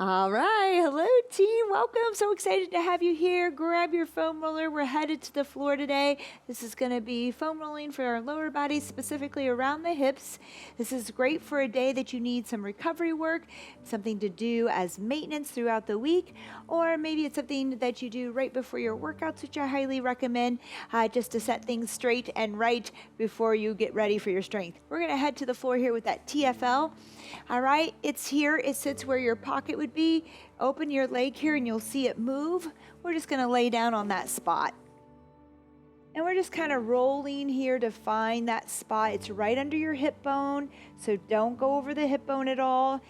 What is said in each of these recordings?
All right. Hello, team. Welcome. So excited to have you here. Grab your foam roller. We're headed to the floor today. This is going to be foam rolling for our lower body, specifically around the hips. This is great for a day that you need some recovery work, something to do as maintenance throughout the week, or maybe it's something that you do right before your workouts, which I highly recommend, just to set things straight and right before you get ready for your strength. We're going to head to the floor here with that TFL. All right, it's here. It sits where your pocket would be. Open your leg here and you'll see it move. We're just going to lay down on that spot. And we're just kind of rolling here to find that spot. It's right under your hip bone, so don't go over the hip bone at all.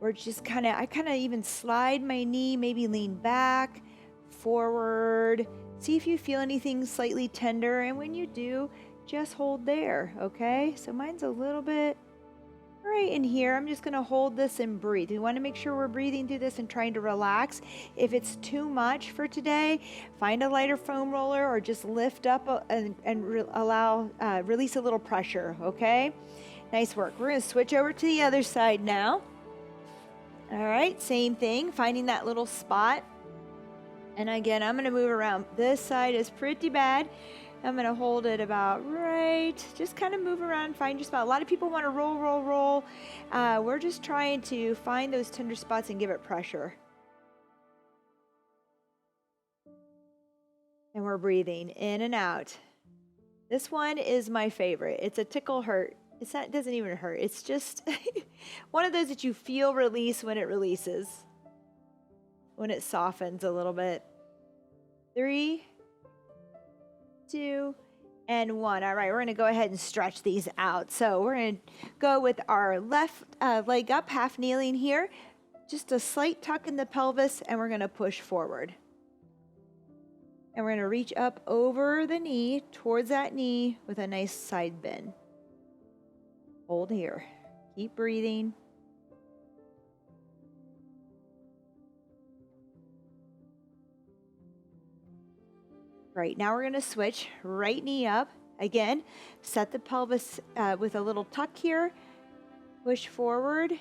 We're just I kind of even slide my knee, maybe lean back, forward. See if you feel anything slightly tender, and when you do, just hold there, okay? So mine's a little bit right in here. I'm just going to hold this and breathe. We want to make sure we're breathing through this and trying to relax. If it's too much for today, find a lighter foam roller or just lift up and release a little pressure, okay? Nice work. We're going to switch over to the other side now. All right, same thing, finding that little spot. And again, I'm going to move around. This side is pretty bad. I'm going to hold it about right. Just kind of move around, find your spot. A lot of people want to roll. We're just trying to find those tender spots and give it pressure. And we're breathing in and out. This one is my favorite. It's a tickle hurt. It doesn't even hurt. It's just one of those that you feel release when it releases, when it softens a little bit. 3, 2, and 1. All right, we're going to go ahead and stretch these out. So we're going to go with our left leg up, half kneeling here. Just a slight tuck in the pelvis, and we're going to push forward. And we're going to reach up over the knee, towards that knee with a nice side bend. Hold here. Keep breathing. Right, now we're going to switch. Right knee up. Again, set the pelvis with a little tuck here. Push forward.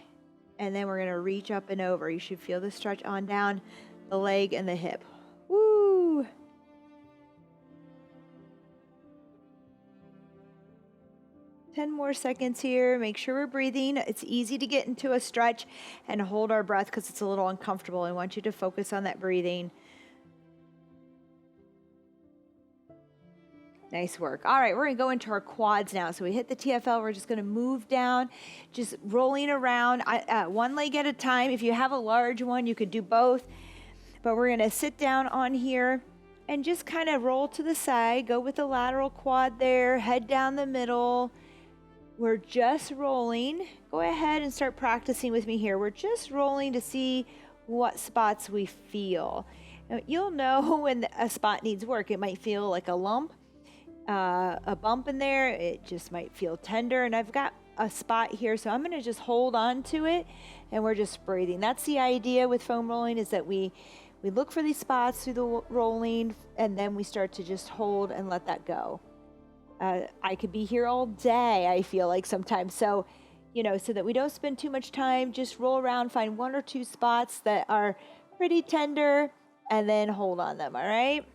And then we're going to reach up and over. You should feel the stretch on down the leg and the hip. Woo! Ten more seconds here. Make sure we're breathing. It's easy to get into a stretch and hold our breath because it's a little uncomfortable. I want you to focus on that breathing. Nice work. All right, we're going to go into our quads now. So we hit the TFL. We're just going to move down, just rolling around one leg at a time. If you have a large one, you could do both. But we're going to sit down on here and just kind of roll to the side. Go with the lateral quad there. Head down the middle. We're just rolling. Go ahead and start practicing with me here. We're just rolling to see what spots we feel. Now, you'll know when a spot needs work. It might feel like a lump. A bump in there, it just might feel tender, and I've got a spot here, so I'm going to just hold on to it, and we're just breathing. That's the idea with foam rolling, is that we look for these spots through the rolling, and then we start to just hold and let that go. I could be here all day, I feel like sometimes, so that we don't spend too much time, just roll around, find 1 or 2 spots that are pretty tender, and then hold on them, all right?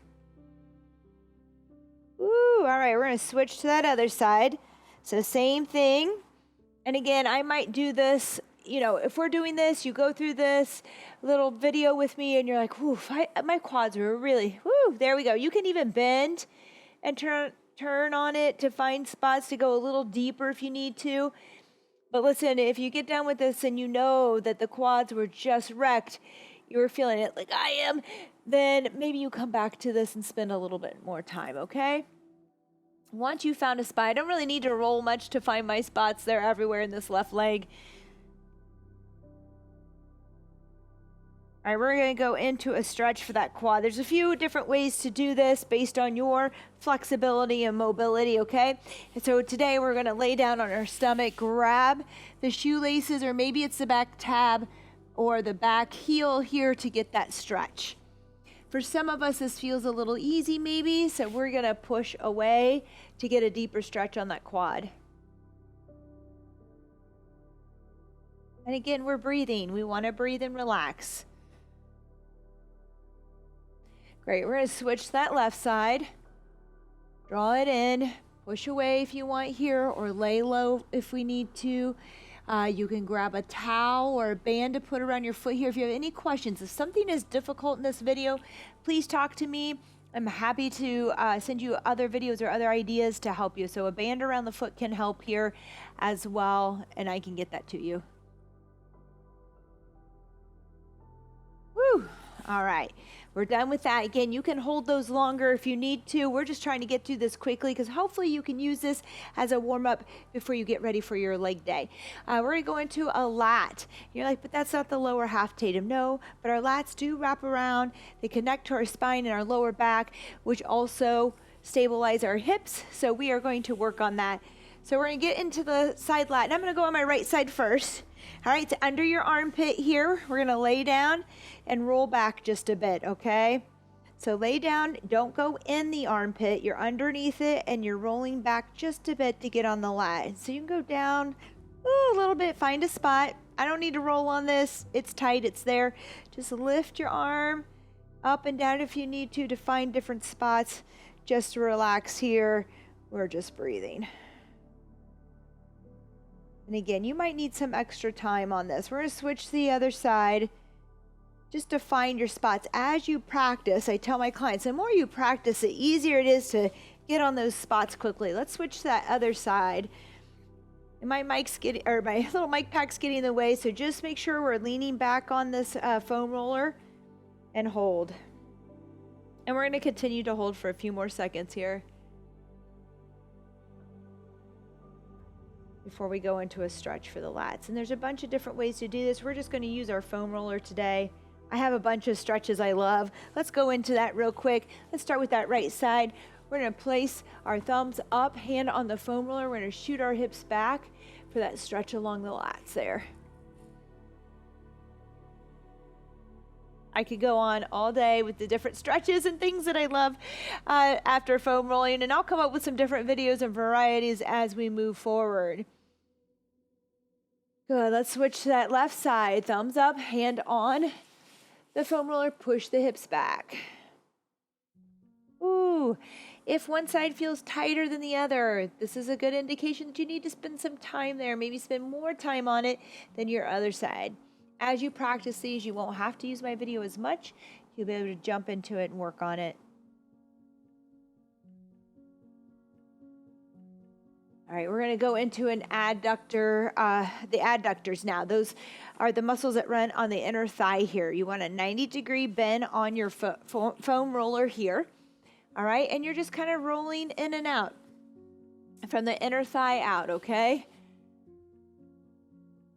Ooh, all right, we're going to switch to that other side. So same thing. And again, I might do this, if we're doing this, you go through this little video with me and you're like, whoo, my quads are really, whoo, there we go. You can even bend and turn on it to find spots to go a little deeper if you need to. But listen, if you get done with this and you know that the quads were just wrecked, you were feeling it like I am, then maybe you come back to this and spend a little bit more time, okay? Once you found a spot, I don't really need to roll much to find my spots. They're everywhere in this left leg. All right, we're going to go into a stretch for that quad. There's a few different ways to do this based on your flexibility and mobility, okay? And so today we're going to lay down on our stomach, grab the shoelaces, or maybe it's the back tab or the back heel here to get that stretch. For some of us, this feels a little easy maybe, so we're going to push away to get a deeper stretch on that quad. And again, we're breathing. We want to breathe and relax. Great, we're going to switch to that left side. Draw it in, push away if you want here, or lay low if we need to. You can grab a towel or a band to put around your foot here. If you have any questions, if something is difficult in this video, please talk to me. I'm happy to send you other videos or other ideas to help you. So a band around the foot can help here as well, and I can get that to you. Woo! All right, we're done with that. Again, you can hold those longer if you need to. We're just trying to get through this quickly because hopefully you can use this as a warm-up before you get ready for your leg day. We're going to go into a lat. You're like, but that's not the lower half, Tatum. No, but our lats do wrap around. They connect to our spine and our lower back, which also stabilize our hips. So we are going to work on that. So we're going to get into the side lat, and I'm going to go on my right side first. All right, it's under your armpit here. We're going to lay down and roll back just a bit, okay? So lay down, don't go in the armpit. You're underneath it, and you're rolling back just a bit to get on the lat. So you can go down a little bit, find a spot. I don't need to roll on this. It's tight, it's there. Just lift your arm up and down if you need to find different spots. Just relax here. We're just breathing. And again, you might need some extra time on this. We're going to switch to the other side just to find your spots. As you practice, I tell my clients, the more you practice, the easier it is to get on those spots quickly. Let's switch to that other side. And my little mic pack's getting in the way, so just make sure we're leaning back on this foam roller and hold. And we're going to continue to hold for a few more seconds here before we go into a stretch for the lats. And there's a bunch of different ways to do this. We're just going to use our foam roller today. I have a bunch of stretches I love. Let's go into that real quick. Let's start with that right side. We're going to place our thumbs up, hand on the foam roller. We're going to shoot our hips back for that stretch along the lats there. I could go on all day with the different stretches and things that I love after foam rolling, and I'll come up with some different videos and varieties as we move forward. Good, let's switch to that left side. Thumbs up, hand on the foam roller, push the hips back. Ooh, if one side feels tighter than the other, this is a good indication that you need to spend some time there, maybe spend more time on it than your other side. As you practice these, you won't have to use my video as much. You'll be able to jump into it and work on it. All right, we're going to go into an adductor, the adductors now. Those are the muscles that run on the inner thigh here. You want a 90-degree bend on your foam roller here. All right, and you're just kind of rolling in and out from the inner thigh out, okay?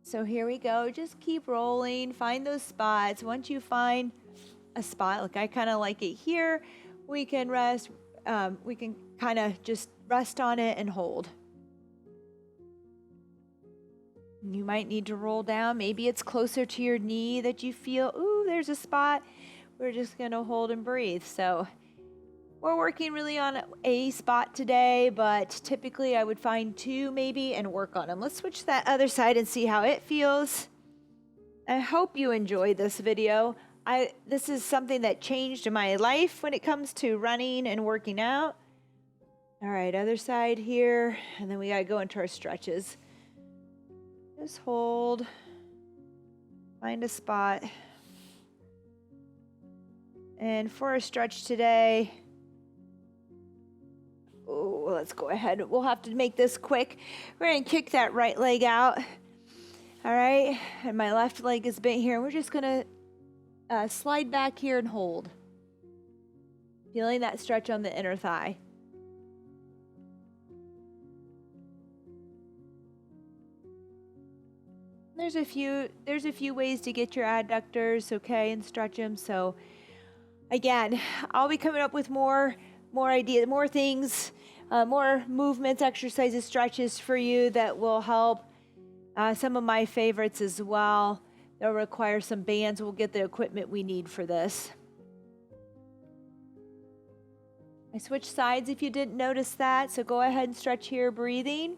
So here we go. Just keep rolling. Find those spots. Once you find a spot, like I kind of like it here, we can rest. We can kind of just rest on it and hold. You might need to roll down. Maybe it's closer to your knee that you feel, ooh, there's a spot. We're just going to hold and breathe. So we're working really on a spot today, but typically I would find two maybe and work on them. Let's switch to that other side and see how it feels. I hope you enjoyed this video. This is something that changed in my life when it comes to running and working out. All right, other side here, and then we got to go into our stretches. Just hold, find a spot. And for a stretch today, let's go ahead. We'll have to make this quick. We're going to kick that right leg out. All right. And my left leg is bent here. We're just going to slide back here and hold. Feeling that stretch on the inner thigh. There's a few ways to get your adductors, okay, and stretch them. So again, I'll be coming up with more ideas, more things, more movements, exercises, stretches for you that will help. Some of my favorites as well. They'll require some bands. We'll get the equipment we need for this. I switched sides if you didn't notice that. So go ahead and stretch here, breathing.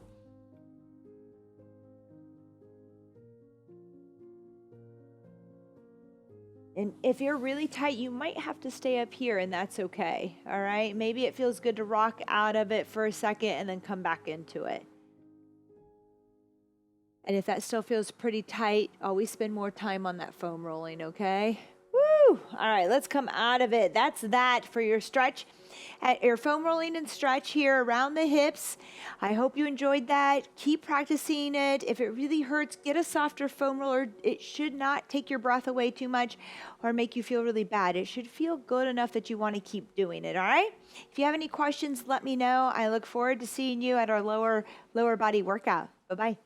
And if you're really tight, you might have to stay up here, and that's okay, all right? Maybe it feels good to rock out of it for a second and then come back into it. And if that still feels pretty tight, always spend more time on that foam rolling, okay? Woo! All right, let's come out of it. That's that for your stretch. At your foam rolling and stretch here around the hips. I hope you enjoyed that. Keep practicing it. If it really hurts, get a softer foam roller. It should not take your breath away too much or make you feel really bad. It should feel good enough that you want to keep doing it, all right? If you have any questions, let me know. I look forward to seeing you at our lower body workout. Bye-bye.